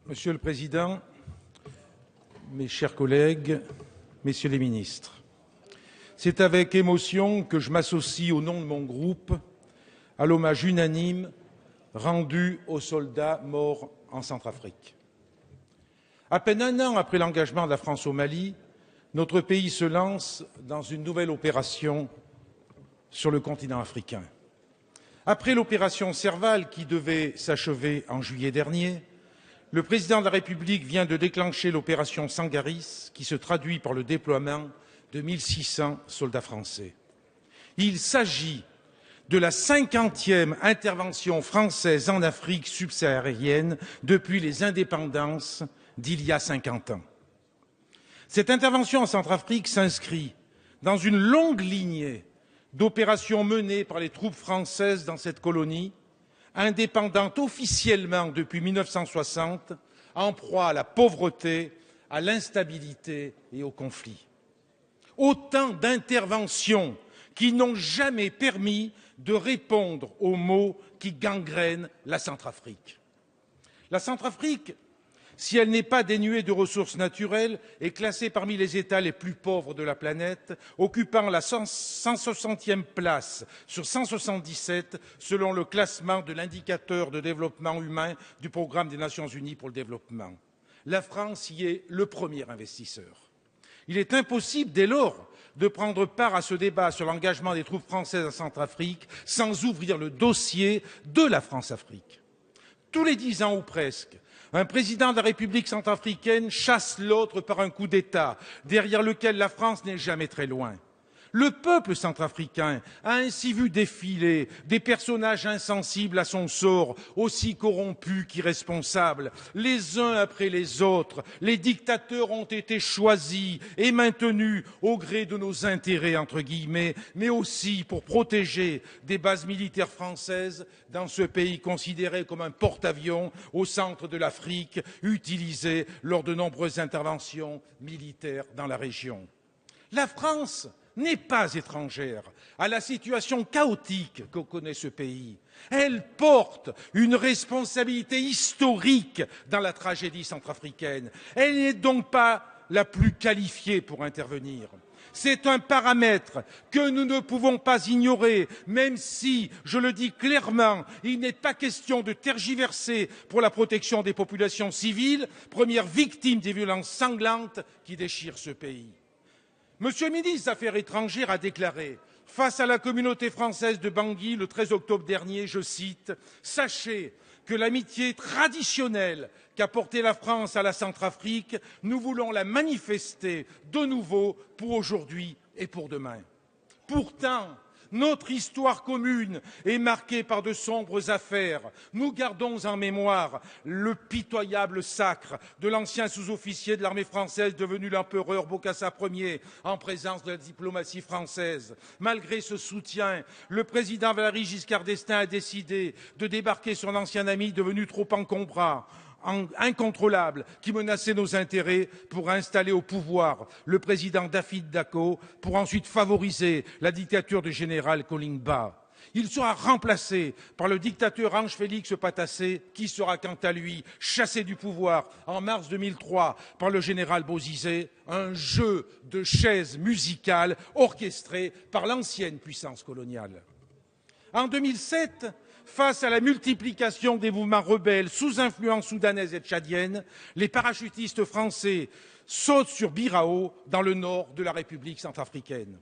Monsieur le Président, mes chers collègues, messieurs les ministres, c'est avec émotion que je m'associe au nom de mon groupe à l'hommage unanime rendu aux soldats morts en Centrafrique. À peine un an après l'engagement de la France au Mali, notre pays se lance dans une nouvelle opération sur le continent africain. Après l'opération Serval qui devait s'achever en juillet dernier, le président de la République vient de déclencher l'opération Sangaris qui se traduit par le déploiement de 1600 soldats français. Il s'agit de la 50e intervention française en Afrique subsaharienne depuis les indépendances d'il y a 50 ans. Cette intervention en Centrafrique s'inscrit dans une longue lignée d'opérations menées par les troupes françaises dans cette colonie, indépendante officiellement depuis 1960, en proie à la pauvreté, à l'instabilité et au conflit. Autant d'interventions qui n'ont jamais permis de répondre aux maux qui gangrènent la Centrafrique. La Centrafrique, si elle n'est pas dénuée de ressources naturelles, est classée parmi les États les plus pauvres de la planète, occupant la 160e place sur 177 selon le classement de l'indicateur de développement humain du Programme des Nations Unies pour le développement. La France y est le premier investisseur. Il est impossible, dès lors, de prendre part à ce débat sur l'engagement des troupes françaises en Centrafrique sans ouvrir le dossier de la France-Afrique. Tous les 10 ans ou presque, un président de la République centrafricaine chasse l'autre par un coup d'État, derrière lequel la France n'est jamais très loin. Le peuple centrafricain a ainsi vu défiler des personnages insensibles à son sort, aussi corrompus qu'irresponsables. Les uns après les autres, les dictateurs ont été choisis et maintenus au gré de nos intérêts, entre guillemets, mais aussi pour protéger des bases militaires françaises dans ce pays considéré comme un porte-avions au centre de l'Afrique, utilisé lors de nombreuses interventions militaires dans la région. La France n'est pas étrangère à la situation chaotique que connaît ce pays. Elle porte une responsabilité historique dans la tragédie centrafricaine. Elle n'est donc pas la plus qualifiée pour intervenir. C'est un paramètre que nous ne pouvons pas ignorer, même si, je le dis clairement, il n'est pas question de tergiverser pour la protection des populations civiles, premières victimes des violences sanglantes qui déchirent ce pays. Monsieur le ministre des Affaires étrangères a déclaré face à la communauté française de Bangui le 13 octobre dernier, je cite, « Sachez que l'amitié traditionnelle qu'a portée la France à la Centrafrique, nous voulons la manifester de nouveau pour aujourd'hui et pour demain. » Pourtant, notre histoire commune est marquée par de sombres affaires. Nous gardons en mémoire le pitoyable sacre de l'ancien sous-officier de l'armée française devenu l'empereur Bokassa Ier en présence de la diplomatie française. Malgré ce soutien, le président Valéry Giscard d'Estaing a décidé de débarquer son ancien ami devenu trop encombrant, incontrôlable, qui menaçait nos intérêts pour installer au pouvoir le président David Dacko pour ensuite favoriser la dictature du général Kolimba. Il sera remplacé par le dictateur Ange-Félix Patassé, qui sera quant à lui chassé du pouvoir en mars 2003 par le général Bozizé, un jeu de chaises musicales orchestré par l'ancienne puissance coloniale. En 2007, face à la multiplication des mouvements rebelles sous influence soudanaise et tchadienne, les parachutistes français sautent sur Birao, dans le nord de la République centrafricaine.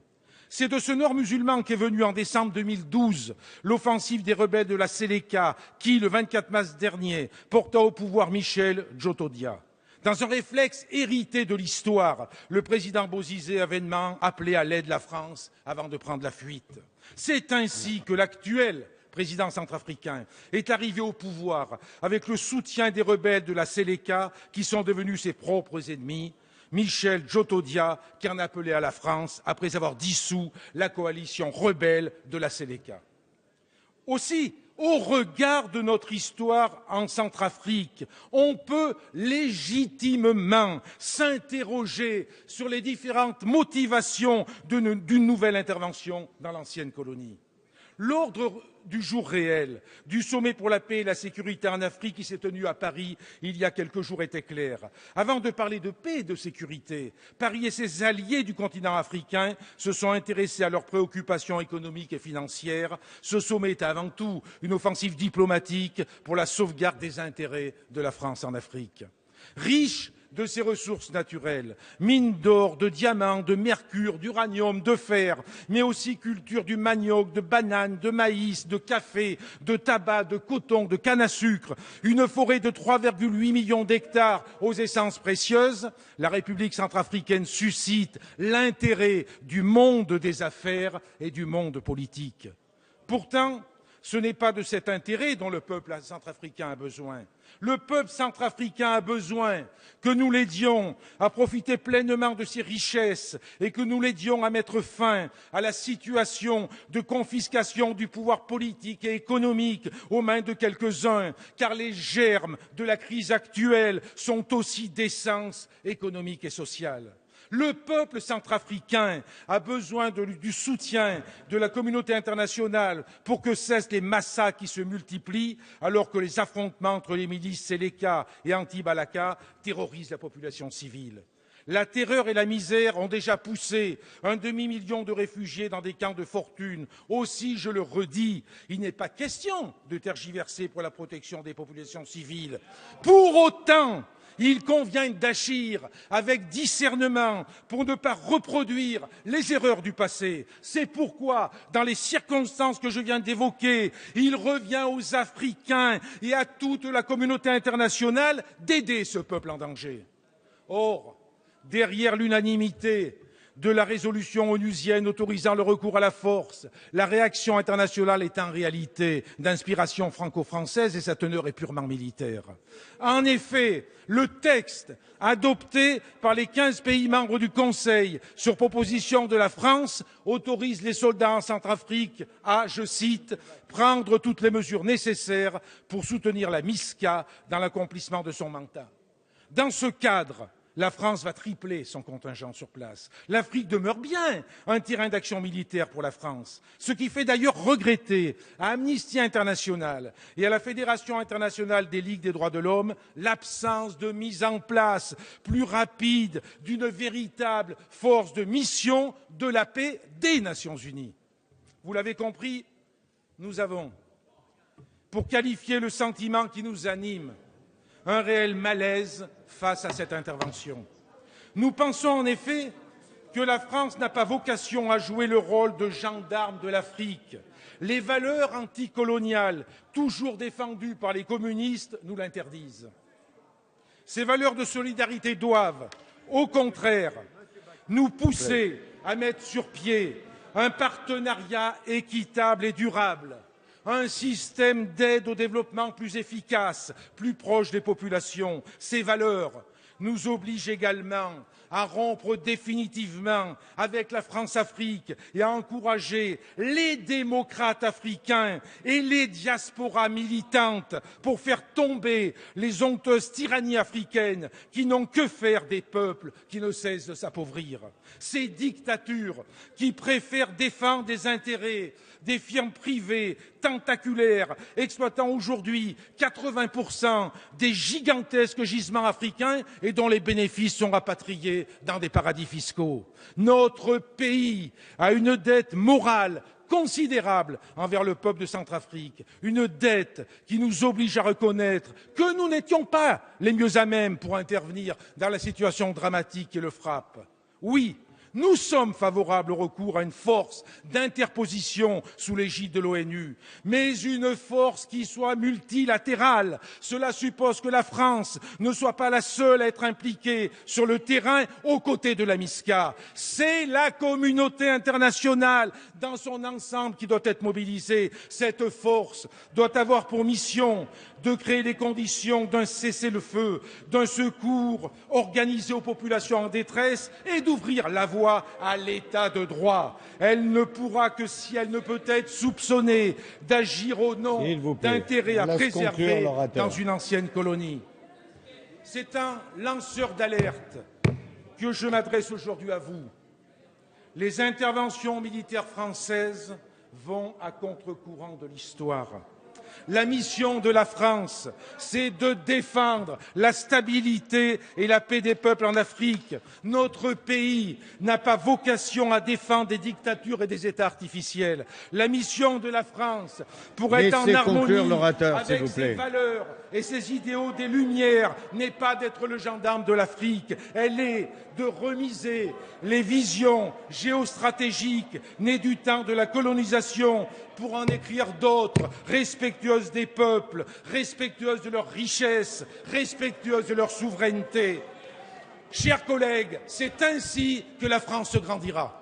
C'est de ce nord musulman qu'est venue en décembre 2012 l'offensive des rebelles de la Séléka qui, le 24 mars dernier, porta au pouvoir Michel Djotodia. Dans un réflexe hérité de l'histoire, le président Bozizé a vainement appelé à l'aide la France avant de prendre la fuite. C'est ainsi que l'actuel président centrafricain, est arrivé au pouvoir avec le soutien des rebelles de la Séléka qui sont devenus ses propres ennemis, Michel Djotodia qui en appelait à la France après avoir dissous la coalition rebelle de la Séléka. Aussi, au regard de notre histoire en Centrafrique, on peut légitimement s'interroger sur les différentes motivations d'une nouvelle intervention dans l'ancienne colonie. L'ordre du jour réel, du sommet pour la paix et la sécurité en Afrique qui s'est tenu à Paris il y a quelques jours était clair. Avant de parler de paix et de sécurité, Paris et ses alliés du continent africain se sont intéressés à leurs préoccupations économiques et financières. Ce sommet est avant tout une offensive diplomatique pour la sauvegarde des intérêts de la France en Afrique. Riche de ses ressources naturelles, mines d'or, de diamants, de mercure, d'uranium, de fer, mais aussi culture du manioc, de bananes, de maïs, de café, de tabac, de coton, de canne à sucre, une forêt de 3,8 millions d'hectares aux essences précieuses, la République centrafricaine suscite l'intérêt du monde des affaires et du monde politique. Pourtant, ce n'est pas de cet intérêt dont le peuple centrafricain a besoin. Le peuple centrafricain a besoin que nous l'aidions à profiter pleinement de ses richesses et que nous l'aidions à mettre fin à la situation de confiscation du pouvoir politique et économique aux mains de quelques-uns, car les germes de la crise actuelle sont aussi d'essence économique et sociale. Le peuple centrafricain a besoin du soutien de la communauté internationale pour que cessent les massacres qui se multiplient alors que les affrontements entre les milices Séléka et anti-Balaka terrorisent la population civile. La terreur et la misère ont déjà poussé un demi-million de réfugiés dans des camps de fortune. Aussi, je le redis, il n'est pas question de tergiverser pour la protection des populations civiles. Pour autant, il convient d'agir avec discernement pour ne pas reproduire les erreurs du passé. C'est pourquoi, dans les circonstances que je viens d'évoquer, il revient aux Africains et à toute la communauté internationale d'aider ce peuple en danger. Or, derrière l'unanimité de la résolution onusienne autorisant le recours à la force, la réaction internationale est en réalité d'inspiration franco-française et sa teneur est purement militaire. En effet, le texte adopté par les 15 pays membres du Conseil sur proposition de la France autorise les soldats en Centrafrique à, je cite, prendre toutes les mesures nécessaires pour soutenir la MISCA dans l'accomplissement de son mandat. Dans ce cadre, la France va tripler son contingent sur place. L'Afrique demeure bien un terrain d'action militaire pour la France, ce qui fait d'ailleurs regretter à Amnesty International et à la Fédération internationale des ligues des droits de l'homme l'absence de mise en place plus rapide d'une véritable force de mission de la paix des Nations unies. Vous l'avez compris, nous avons, pour qualifier le sentiment qui nous anime, un réel malaise face à cette intervention. Nous pensons en effet que la France n'a pas vocation à jouer le rôle de gendarme de l'Afrique. Les valeurs anticoloniales, toujours défendues par les communistes, nous l'interdisent. Ces valeurs de solidarité doivent, au contraire, nous pousser à mettre sur pied un partenariat équitable et durable, un système d'aide au développement plus efficace, plus proche des populations. Ces valeurs nous obligent également à rompre définitivement avec la France-Afrique et à encourager les démocrates africains et les diasporas militantes pour faire tomber les honteuses tyrannies africaines qui n'ont que faire des peuples qui ne cessent de s'appauvrir. Ces dictatures qui préfèrent défendre des intérêts des firmes privées tentaculaires exploitant aujourd'hui 80% des gigantesques gisements africains et dont les bénéfices sont rapatriés dans des paradis fiscaux. Notre pays a une dette morale considérable envers le peuple de Centrafrique, une dette qui nous oblige à reconnaître que nous n'étions pas les mieux à même pour intervenir dans la situation dramatique qui le frappe. Oui, nous sommes favorables au recours à une force d'interposition sous l'égide de l'ONU, mais une force qui soit multilatérale. Cela suppose que la France ne soit pas la seule à être impliquée sur le terrain aux côtés de la MISCA. C'est la communauté internationale dans son ensemble qui doit être mobilisée. Cette force doit avoir pour mission de créer les conditions d'un cessez-le-feu, d'un secours organisé aux populations en détresse et d'ouvrir la voie à l'état de droit. Elle ne pourra que si elle ne peut être soupçonnée d'agir au nom d'intérêts à préserver dans une ancienne colonie. C'est un lanceur d'alerte que je m'adresse aujourd'hui à vous. Les interventions militaires françaises vont à contre-courant de l'histoire. La mission de la France, c'est de défendre la stabilité et la paix des peuples en Afrique. Notre pays n'a pas vocation à défendre des dictatures et des États artificiels. La mission de la France, pour être en harmonie avec ses valeurs et ses idéaux des Lumières, n'est pas d'être le gendarme de l'Afrique. Elle est de remiser les visions géostratégiques nées du temps de la colonisation pour en écrire d'autres, respectueuses des peuples, respectueuses de leurs richesses, respectueuses de leur souveraineté. Chers collègues, c'est ainsi que la France grandira.